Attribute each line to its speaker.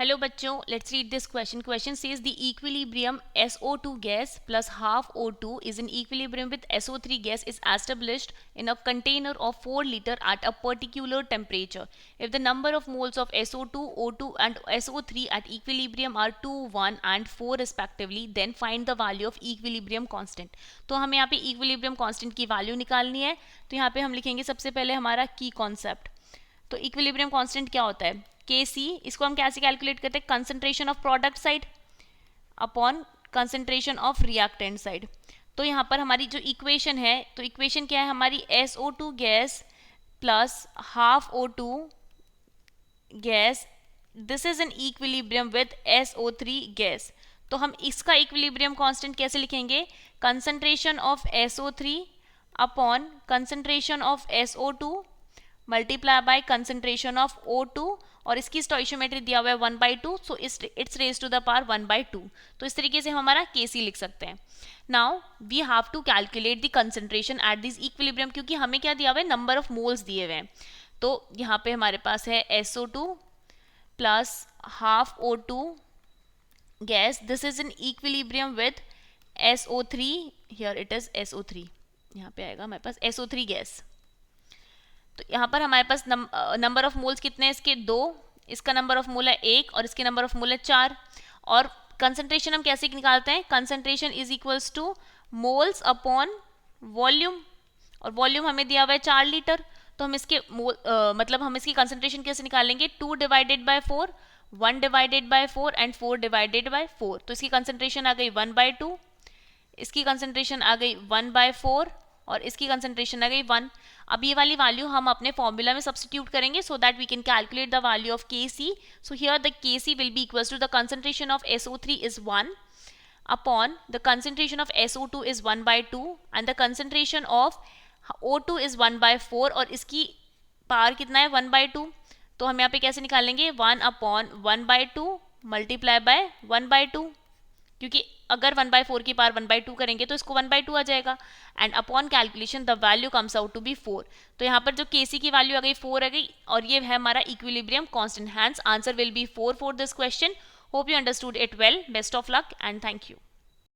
Speaker 1: Hello बच्चों, let's read this question. Question says the equilibrium SO2 gas plus half O2 is in equilibrium with SO3 gas is established in a container of 4 liter at a particular temperature. If the number of moles of SO2, O2 and SO3 at equilibrium are 2, 1 and 4 respectively, then find the value of equilibrium constant. तो हमें यहाँ पे equilibrium constant की value निकालनी है. तो यहाँ पे हम लिखेंगे सबसे पहले हमारा की कॉन्सेप्ट. तो इक्विलिब्रियम कांस्टेंट क्या होता है? Kc. इसको हम कैसे कैलकुलेट करते हैं? Concentration of product side upon concentration of reactant side. तो यहाँ पर हमारी जो इक्वेशन है, तो इक्वेशन क्या है हमारी? SO2 gas plus half O2 gas, this is an equilibrium with SO3 gas. तो हम इसका इक्विलिब्रियम कांस्टेंट कैसे लिखेंगे? Concentration of SO3 upon concentration of SO2 multiply by concentration of O2 और इसकी स्टोइशियोमेट्री दिया हुआ है 1/2, so it's raise to the power 1/2. तो इस तरीके से हम हमारा Kc लिख सकते हैं. Now we have to calculate the concentration at this equilibrium, क्योंकि हमें क्या दिया हुआ है? नंबर ऑफ मोल्स दिए हुए हैं. तो यहाँ पे हमारे पास है SO2 plus half O2 gas, this is in equilibrium with SO3, here it is SO3, यहाँ पे आएगा हमारे पास SO3 गैस. तो यहाँ पर हमारे पास नंबर ऑफ मोल्स कितने हैं इसके? 2. इसका नंबर ऑफ मोल है 1 और इसके नंबर ऑफ मोल है 4. और कंसंट्रेशन हम कैसे निकालते हैं? Concentration is equals two moles upon volume, और वॉल्यूम हमें दिया हुआ है 4 लीटर. तो हम इसके मतलब हम इसकी कंसंट्रेशन कैसे निकालेंगे? 2 divided by 4, 1 divided by 4 and 4 divided by 4. तो इसकी कंसंट्रेशन आ गई 1/2, इसकी कंसंट्रेशन आ गई 1/4 और इसकी कंसंट्रेशन आ गई 1. अब ये वाली वैल्यू हम अपने फॉर्मूला में सब्स्टिट्यूट करेंगे so that we can calculate the value of Kc. So here the Kc will be equals to the concentration of SO3 is 1 upon the concentration of SO2 is 1/2 and the concentration of O2 is 1/4 और इसकी power कितना है? 1/2. तो हम यहाँ पे कैसे निकालेंगे? 1 अपॉन 1/2 मल्टीप्लाई बाय 1/2, क्योंकि अगर 1/4 की पावर 1/2 करेंगे तो इसको 1/2 आ जाएगा. And upon calculation the value comes out to be 4. तो यहाँ पर जो Kc की वैल्यू आ गई 4 आ गई और ये है हमारा equilibrium constant. Hence answer will be 4 for this question. Hope you understood it well. Best of luck and thank you.